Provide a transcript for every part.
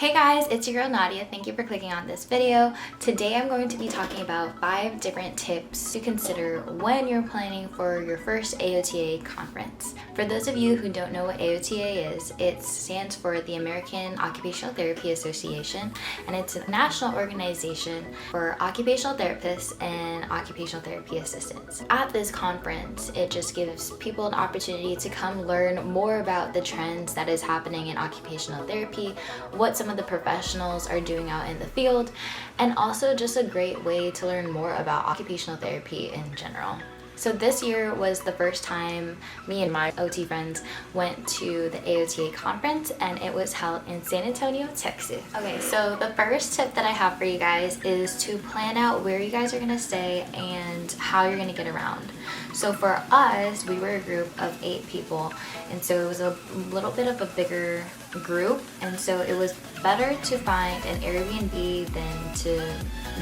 Hey guys, it's your girl Nadia. Thank you for clicking on this video. Today I'm going to be talking about 5 different tips to consider when you're planning for your first AOTA conference. For those of you who don't know what AOTA is, it stands for the American Occupational Therapy Association, and it's a national organization for occupational therapists and occupational therapy assistants. At this conference, it just gives people an opportunity to come learn more about the trends that is happening in occupational therapy, what some of the professionals are doing out in the field, and also just a great way to learn more about occupational therapy in general. So this year was the first time me and my OT friends went to the AOTA conference, and it was held in San Antonio, Texas. Okay, so the first tip that I have for you guys is to plan out where you guys are gonna stay and how you're gonna get around. So for us, we were a group of 8 people, and so it was a little bit of a bigger group, and so it was better to find an Airbnb than to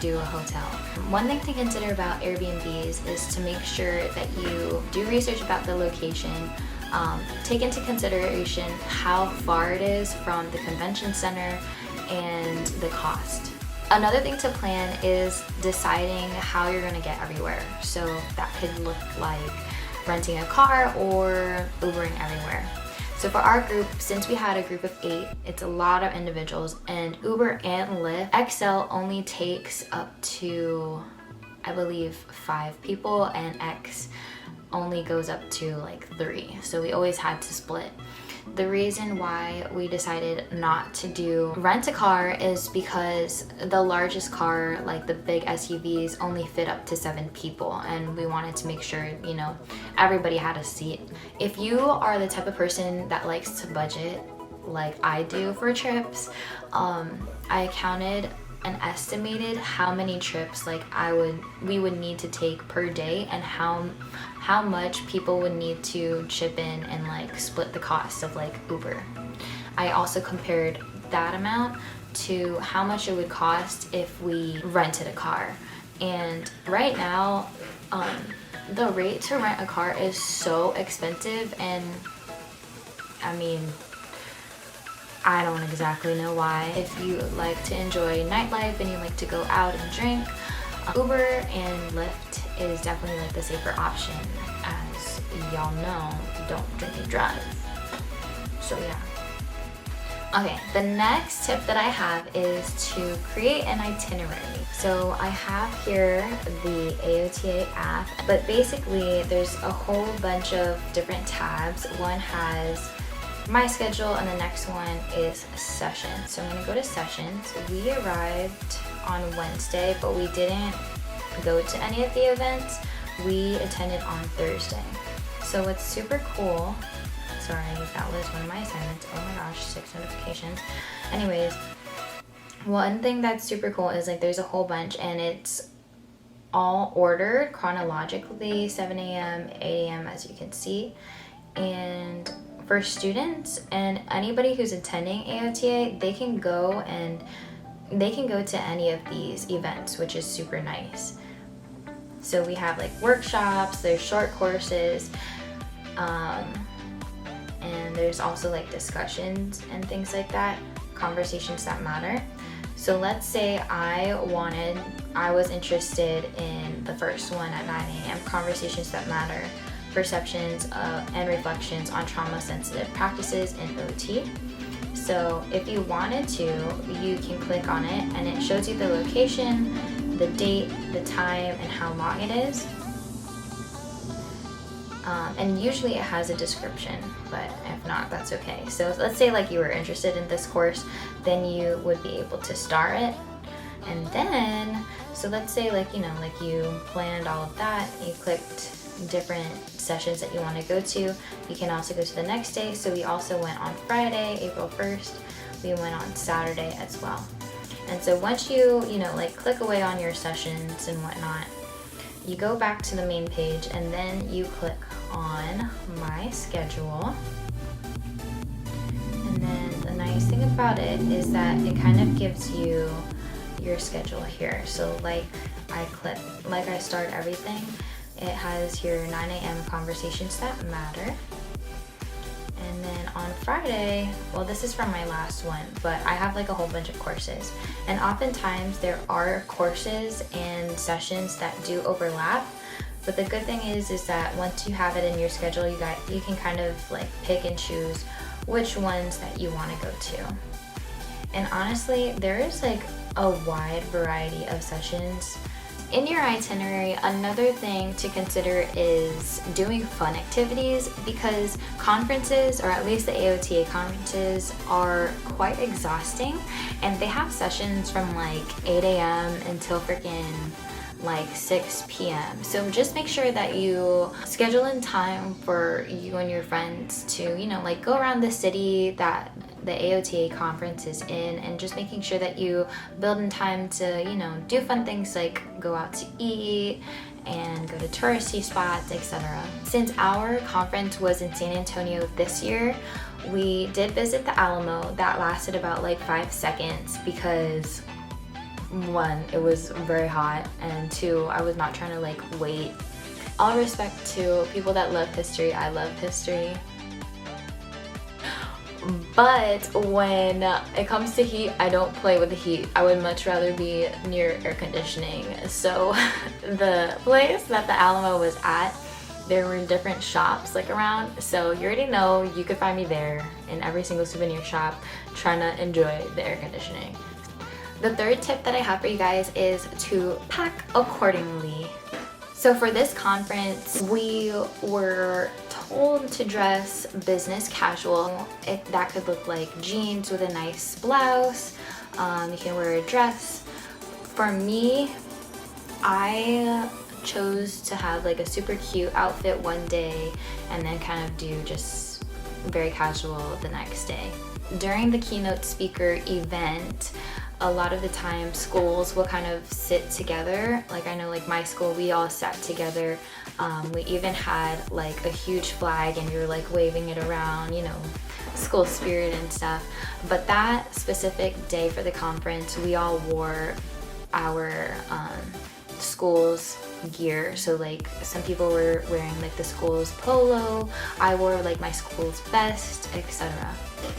do a hotel. One thing to consider about Airbnbs is to make sure that you do research about the location, take into consideration how far it is from the convention center and the cost. Another thing to plan is deciding how you're going to get everywhere. So that could look like renting a car or Ubering everywhere. So for our group, since we had a group of 8, it's a lot of individuals, and Uber and Lyft XL only takes up to, I believe, 5 people, and X only goes up to like 3. So we always had to split. The reason why we decided not to do rent a car is because the largest car, like the big SUVs, only fit up to 7 people, and we wanted to make sure, everybody had a seat. If you are the type of person that likes to budget like I do for trips, I counted and estimated how many trips we would need to take per day, and how much people would need to chip in and split the cost of Uber. I also compared that amount to how much it would cost if we rented a car. And right now, the rate to rent a car is so expensive, and I don't exactly know why. If you like to enjoy nightlife and you like to go out and drink, Uber and Lyft is definitely the safer option. As y'all know, don't drink and drive. So yeah. Okay, the next tip that I have is to create an itinerary. So I have here the AOTA app, but basically there's a whole bunch of different tabs. One has my schedule, and the next one is sessions. So I'm gonna go to sessions. We arrived on Wednesday, but we didn't go to any of the events. We attended on Thursday. So what's super cool, sorry, that was one of my assignments. Oh my gosh, 6 notifications. Anyways, one thing that's super cool is there's a whole bunch, and it's all ordered chronologically, 7 a.m., 8 a.m. as you can see. And for students and anybody who's attending AOTA, they can go to any of these events, which is super nice. So we have workshops, there's short courses, and there's also discussions and things like that, conversations that matter. So let's say I was interested in the first one at 9 a.m., conversations that matter, perceptions and reflections on trauma-sensitive practices in OT. So if you wanted to, you can click on it, and it shows you the location, the date, the time, and how long it is. And usually it has a description, but if not, that's okay. So let's say you were interested in this course, then you would be able to start it. And then, so let's say you planned all of that, you clicked different sessions that you want to go to. You can also go to the next day. So we also went on Friday, April 1st. We went on Saturday as well. And so once you, click away on your sessions and whatnot, you go back to the main page, and then you click on My Schedule. And then the nice thing about it is that it kind of gives you your schedule here. So I start everything. It has here 9 a.m. conversations that matter. And then on Friday, well, this is from my last one, but I have like a whole bunch of courses. And oftentimes there are courses and sessions that do overlap. But the good thing is that once you have it in your schedule, you can kind of like pick and choose which ones that you want to go to. And honestly, there is like a wide variety of sessions. In your itinerary, another thing to consider is doing fun activities, because conferences, or at least the AOTA conferences, are quite exhausting, and they have sessions from like 8 a.m. until freaking like 6 p.m. So just make sure that you schedule in time for you and your friends to, you know, like go around the city that the AOTA conference is in, and just making sure that you build in time to, you know, do fun things like go out to eat and go to touristy spots, etc. Since our conference was in San Antonio this year, we did visit the Alamo. That lasted about like 5 seconds because 1, it was very hot, and 2, I was not trying to like wait. All respect to people that love history. I love history. But when it comes to heat, I don't play with the heat. I would much rather be near air conditioning. So the place that the Alamo was at, there were different shops like around. So you already know you could find me there in every single souvenir shop trying to enjoy the air conditioning. The third tip that I have for you guys is to pack accordingly. So for this conference, we were told to dress business casual. That could look like jeans with a nice blouse. You can wear a dress. For me, I chose to have like a super cute outfit one day and then kind of do just very casual the next day. During the keynote speaker event, a lot of the time schools will kind of sit together. Like I know like my school, we all sat together. We even had like a huge flag and we were like waving it around, you know, school spirit and stuff. But that specific day for the conference, we all wore our school's gear. So like some people were wearing like the school's polo, I wore like my school's vest, etc.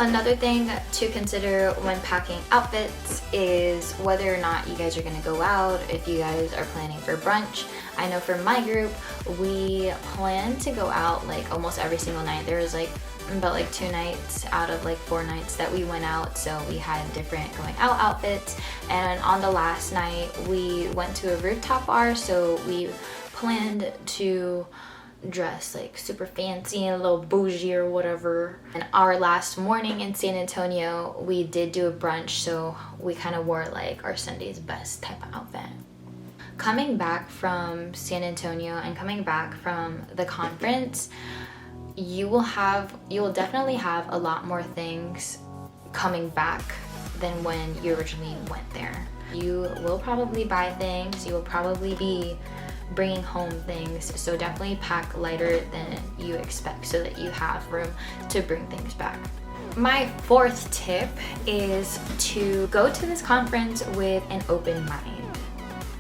Another thing to consider when packing outfits is whether or not you guys are gonna go out, if you guys are planning for brunch. I know for my group, we plan to go out like almost every single night. There was like about like 2 nights out of like 4 nights that we went out, so we had different going out outfits. And on the last night, we went to a rooftop bar, so we planned to dress like super fancy and a little bougie or whatever. And our last morning in San Antonio, we did do a brunch, so we kind of wore like our Sunday's best type of outfit. Coming back from San Antonio and coming back from the conference, you will definitely have a lot more things coming back than when you originally went there. You will probably buy things, you will probably be bringing home things, so definitely pack lighter than you expect so that you have room to bring things back. My fourth tip is to go to this conference with an open mind.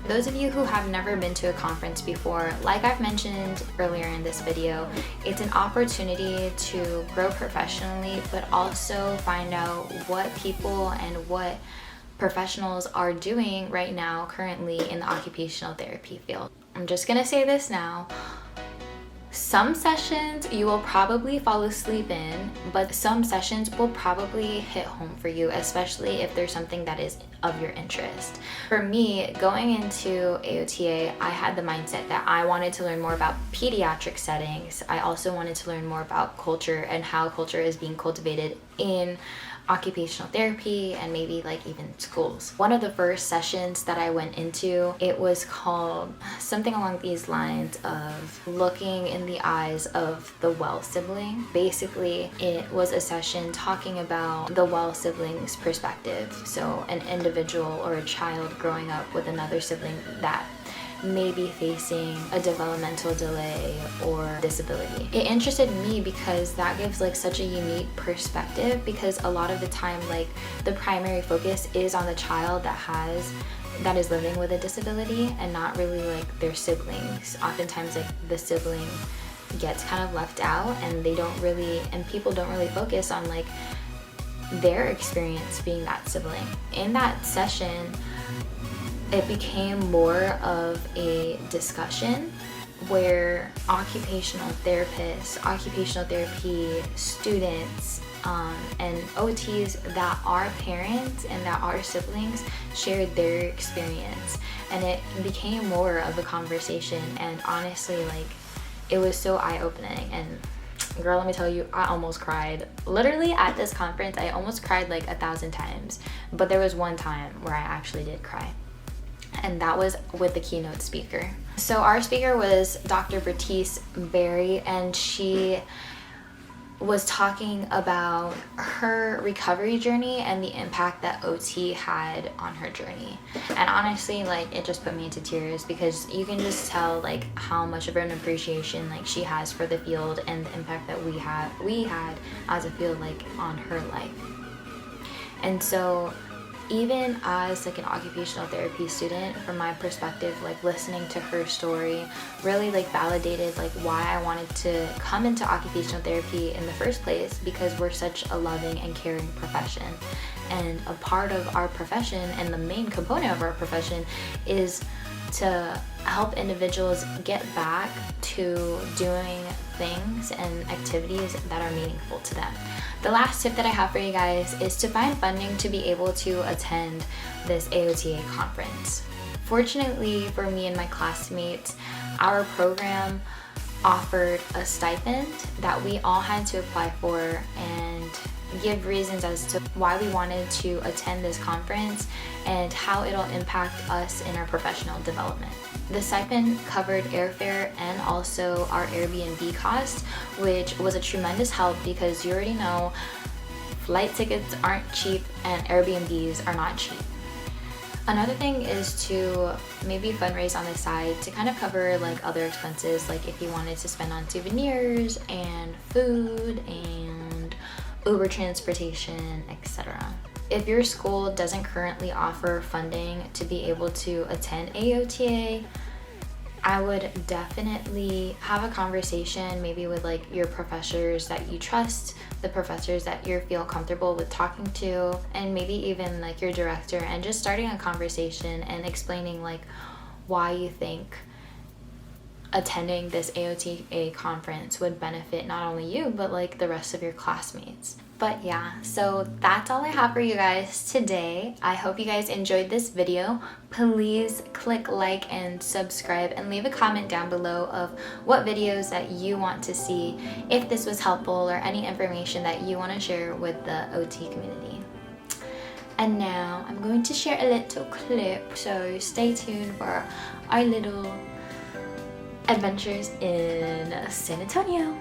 Those of you who have never been to a conference before, like I've mentioned earlier in this video, it's an opportunity to grow professionally, but also find out what people and what professionals are doing right now currently in the occupational therapy field. I'm just gonna say this now. Some sessions you will probably fall asleep in, but some sessions will probably hit home for you, especially if there's something that is of your interest. For me, going into AOTA, I had the mindset that I wanted to learn more about pediatric settings. I also wanted to learn more about culture and how culture is being cultivated in occupational therapy and maybe like even schools. One of the first sessions that I went into, it was called something along these lines of looking in the eyes of the well sibling. Basically, it was a session talking about the well sibling's perspective. So an individual or a child growing up with another sibling that may be facing a developmental delay or disability. It interested me because that gives like such a unique perspective, because a lot of the time like the primary focus is on the child that is living with a disability and not really like their siblings. Oftentimes like the sibling gets kind of left out, and people don't really focus on like their experience being that sibling. In that session, it became more of a discussion where occupational therapists, occupational therapy students, and OTs that are parents and that are siblings shared their experience, and it became more of a conversation. And honestly, like, it was so eye-opening. And girl, let me tell you, I almost cried. Literally at this conference, I almost cried like 1,000 times, but there was one time where I actually did cry, and that was with the keynote speaker. So our speaker was Dr. Bertice Berry, and she was talking about her recovery journey and the impact that OT had on her journey. And honestly, like, it just put me into tears, because you can just tell like how much of an appreciation like she has for the field and the impact that we had as a field like on her life. And so even as like an occupational therapy student, from my perspective, like listening to her story really like validated like why I wanted to come into occupational therapy in the first place, because we're such a loving and caring profession. And a part of our profession, and the main component of our profession, is to help individuals get back to doing things and activities that are meaningful to them. The last tip that I have for you guys is to find funding to be able to attend this AOTA conference. Fortunately for me and my classmates, our program offered a stipend that we all had to apply for and give reasons as to why we wanted to attend this conference and how it'll impact us in our professional development. The stipend covered airfare and also our Airbnb costs, which was a tremendous help, because you already know flight tickets aren't cheap and Airbnbs are not cheap. Another thing is to maybe fundraise on the side to kind of cover like other expenses, like if you wanted to spend on souvenirs and food and Uber transportation, etc. If your school doesn't currently offer funding to be able to attend AOTA, I would definitely have a conversation maybe with like your professors that you trust, the professors that you feel comfortable with talking to, and maybe even like your director, and just starting a conversation and explaining like why you think attending this AOTA conference would benefit not only you, but like the rest of your classmates. But yeah, so that's all I have for you guys today. I hope you guys enjoyed this video. Please click like and subscribe, and leave a comment down below of what videos that you want to see, if this was helpful, or any information that you want to share with the OT community. And now I'm going to share a little clip, so stay tuned for our little adventures in San Antonio.